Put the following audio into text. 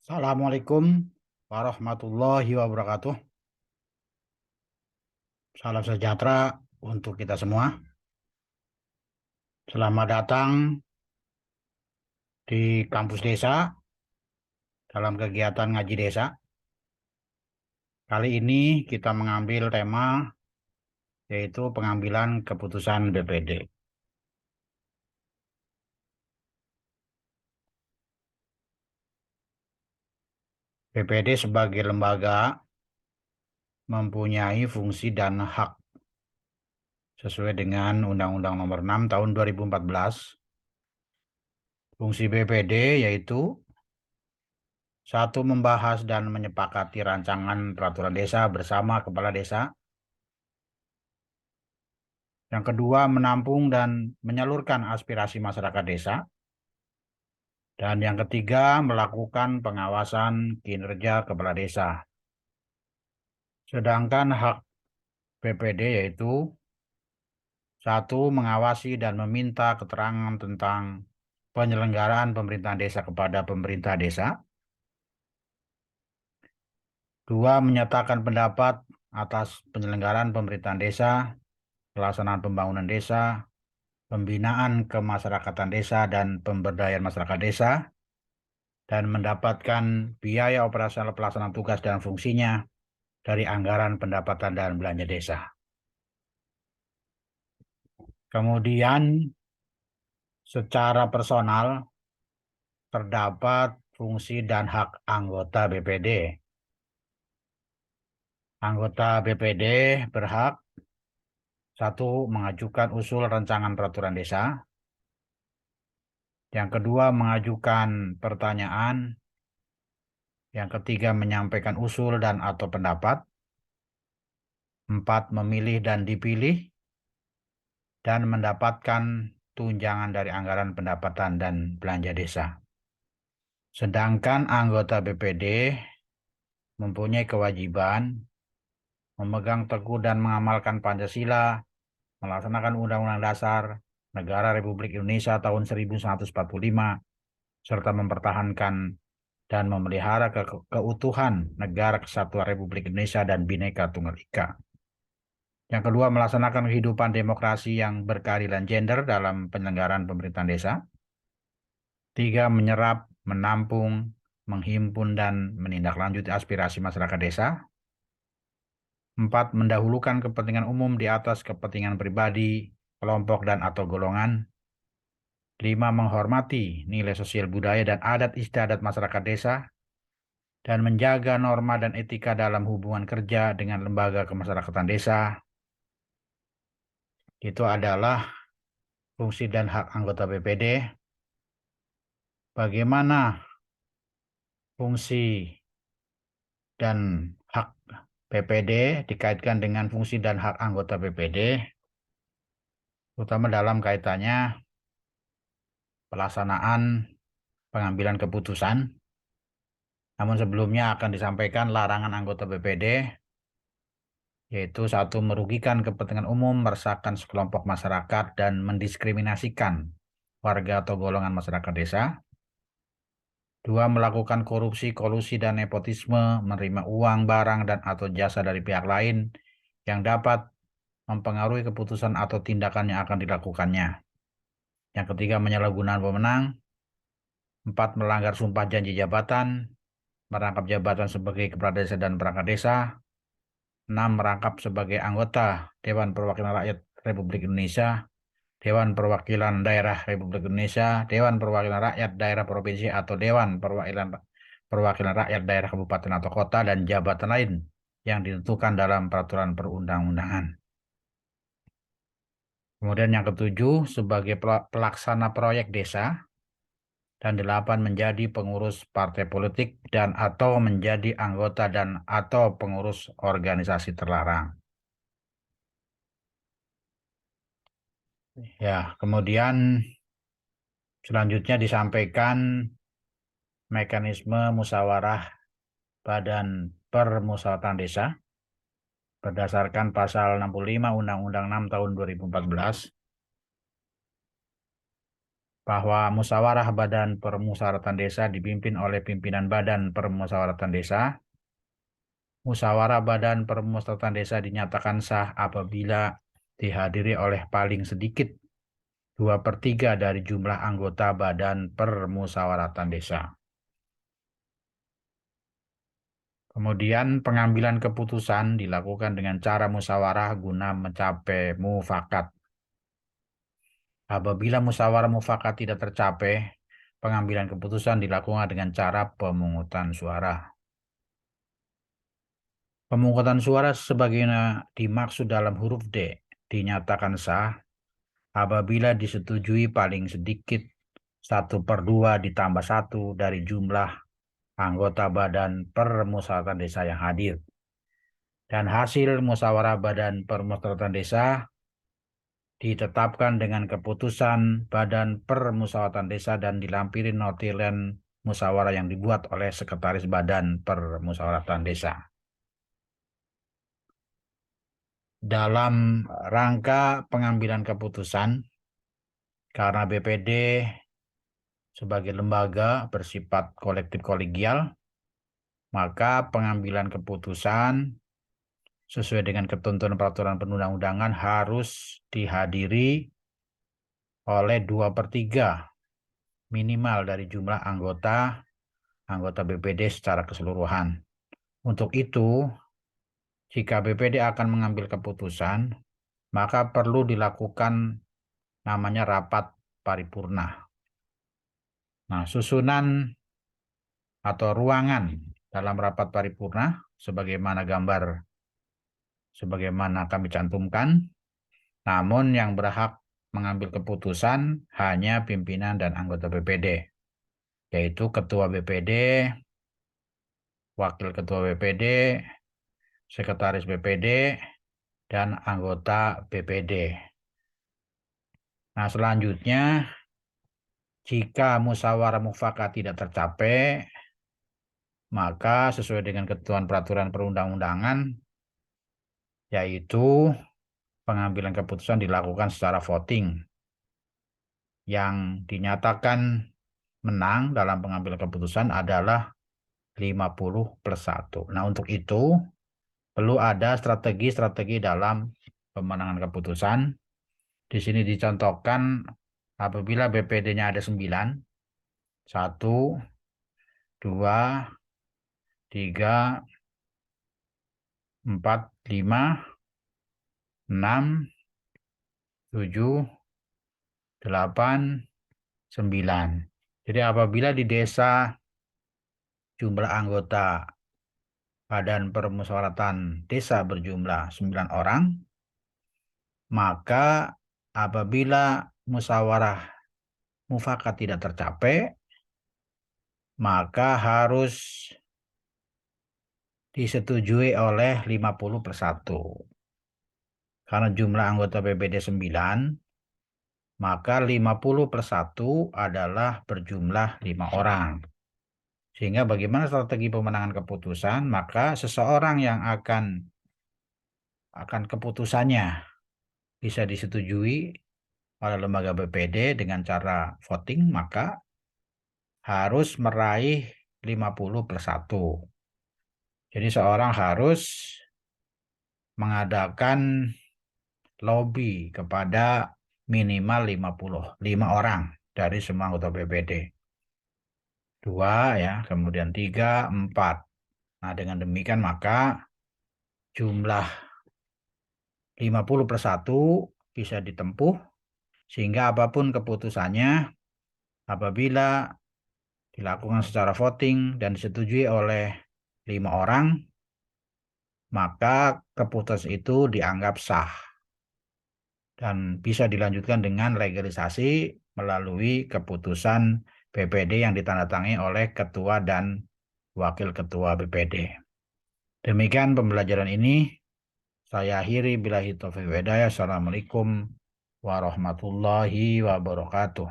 Assalamualaikum warahmatullahi wabarakatuh. Salam sejahtera untuk kita semua. Selamat datang di kampus desa dalam kegiatan ngaji desa. Kali ini kita mengambil tema yaitu pengambilan keputusan BPD. BPD sebagai lembaga mempunyai fungsi dan hak sesuai dengan Undang-Undang Nomor 6 Tahun 2014. Fungsi BPD yaitu satu, membahas dan menyepakati rancangan peraturan desa bersama kepala desa. Yang kedua, menampung dan menyalurkan aspirasi masyarakat desa. Dan yang ketiga, melakukan pengawasan kinerja kepala desa. Sedangkan hak BPD yaitu satu, mengawasi dan meminta keterangan tentang penyelenggaraan pemerintahan desa kepada pemerintah desa. Dua, menyatakan pendapat atas penyelenggaraan pemerintahan desa, pelaksanaan pembangunan desa, pembinaan kemasyarakatan desa dan pemberdayaan masyarakat desa, dan mendapatkan biaya operasional pelaksanaan tugas dan fungsinya dari anggaran pendapatan dan belanja desa. Kemudian secara personal terdapat fungsi dan hak anggota BPD. Anggota BPD berhak satu, mengajukan usul rancangan peraturan desa. Yang kedua, mengajukan pertanyaan. Yang ketiga, menyampaikan usul dan atau pendapat. Empat, memilih dan dipilih. Dan mendapatkan tunjangan dari anggaran pendapatan dan belanja desa. Sedangkan anggota BPD mempunyai kewajiban memegang teguh dan mengamalkan Pancasila, melaksanakan Undang-Undang Dasar Negara Republik Indonesia tahun 1945, serta mempertahankan dan memelihara keutuhan Negara Kesatuan Republik Indonesia dan Bhinneka Tunggal Ika. Yang kedua, melaksanakan kehidupan demokrasi yang berkeadilan gender dalam penyelenggaraan pemerintahan desa. Tiga, menyerap, menampung, menghimpun, dan menindaklanjuti aspirasi masyarakat desa. Empat, mendahulukan kepentingan umum di atas kepentingan pribadi, kelompok, dan atau golongan. Lima, menghormati nilai sosial budaya dan adat istiadat masyarakat desa, dan menjaga norma dan etika dalam hubungan kerja dengan lembaga kemasyarakatan desa. Itu adalah fungsi dan hak anggota BPD. Bagaimana fungsi dan hak BPD dikaitkan dengan fungsi dan hak anggota BPD, terutama dalam kaitannya pelaksanaan pengambilan keputusan. Namun sebelumnya akan disampaikan larangan anggota BPD, yaitu satu, merugikan kepentingan umum, meresahkan sekelompok masyarakat, dan mendiskriminasikan warga atau golongan masyarakat desa. Dua, melakukan korupsi, kolusi, dan nepotisme, menerima uang, barang, dan atau jasa dari pihak lain yang dapat mempengaruhi keputusan atau tindakan yang akan dilakukannya. Yang ketiga, penyalahgunaan wewenang. Empat, melanggar sumpah janji jabatan, merangkap jabatan sebagai kepala desa dan perangkat desa. Enam, merangkap sebagai anggota Dewan Perwakilan Rakyat Republik Indonesia, Dewan Perwakilan Daerah Republik Indonesia, Dewan Perwakilan Rakyat Daerah Provinsi atau Dewan Perwakilan Rakyat Daerah Kabupaten atau Kota, dan jabatan lain yang ditentukan dalam peraturan perundang-undangan. Kemudian yang ketujuh, sebagai pelaksana proyek desa. Dan 8, menjadi pengurus partai politik dan atau menjadi anggota dan atau pengurus organisasi terlarang. Ya, kemudian selanjutnya disampaikan mekanisme musyawarah Badan Permusyawaratan Desa berdasarkan pasal 65 Undang-Undang 6 tahun 2014. bahwa musyawarah badan permusyawaratan desa dipimpin oleh pimpinan badan permusyawaratan desa. Musyawarah badan permusyawaratan desa dinyatakan sah apabila dihadiri oleh paling sedikit 2/3 dari jumlah anggota badan permusyawaratan desa. Kemudian pengambilan keputusan dilakukan dengan cara musyawarah guna mencapai mufakat. Apabila musyawarah mufakat tidak tercapai, pengambilan keputusan dilakukan dengan cara pemungutan suara. Pemungutan suara sebagaimana dimaksud dalam huruf D dinyatakan sah apabila disetujui paling sedikit 1/2 ditambah 1 dari jumlah anggota badan permusyawaratan desa yang hadir. Dan hasil musyawarah badan permusyawaratan desa ditetapkan dengan keputusan badan permusyawaratan desa dan dilampiri notulen musyawarah yang dibuat oleh sekretaris badan permusyawaratan desa. Dalam rangka pengambilan keputusan, karena BPD sebagai lembaga bersifat kolektif kolegial, maka pengambilan keputusan sesuai dengan ketentuan peraturan perundang-undangan harus dihadiri oleh 2/3 minimal dari jumlah anggota BPD secara keseluruhan. Untuk itu, jika BPD akan mengambil keputusan, maka perlu dilakukan namanya rapat paripurna. Nah, susunan atau ruangan dalam rapat paripurna sebagaimana kami cantumkan, namun yang berhak mengambil keputusan hanya pimpinan dan anggota BPD, yaitu ketua BPD, wakil ketua BPD, sekretaris BPD, dan anggota BPD. Nah, selanjutnya, jika musyawarah mufakat tidak tercapai, maka sesuai dengan ketentuan peraturan perundang-undangan, yaitu pengambilan keputusan dilakukan secara voting. Yang dinyatakan menang dalam pengambilan keputusan adalah 50+1. Nah, untuk itu perlu ada strategi-strategi dalam pemenangan keputusan. Di sini dicontohkan apabila BPD-nya ada 9, 1, 2, 3, 4, 5, 6, 7, 8, 9. Jadi apabila di desa jumlah anggota badan permusyawaratan desa berjumlah 9 orang, maka apabila musyawarah mufakat tidak tercapai, maka harus disetujui oleh 50+1. Karena jumlah anggota BPD 9, maka 50+1 adalah berjumlah 5 orang. Sehingga bagaimana strategi pemenangan keputusan, maka seseorang yang akan keputusannya bisa disetujui oleh lembaga BPD dengan cara voting, maka harus meraih 50+1. Jadi seorang harus mengadakan lobby kepada minimal 55 orang dari semua anggota BPD. 2 ya, kemudian 3, 4. Nah, dengan demikian maka jumlah 50+1 bisa ditempuh sehingga apapun keputusannya, apabila dilakukan secara voting dan disetujui oleh 5 orang, maka keputusan itu dianggap sah dan bisa dilanjutkan dengan legalisasi melalui keputusan BPD yang ditandatangani oleh ketua dan wakil ketua BPD. Demikian pembelajaran ini. Saya akhiri billahi taufiq wal hidayah. Assalamualaikum warahmatullahi wabarakatuh.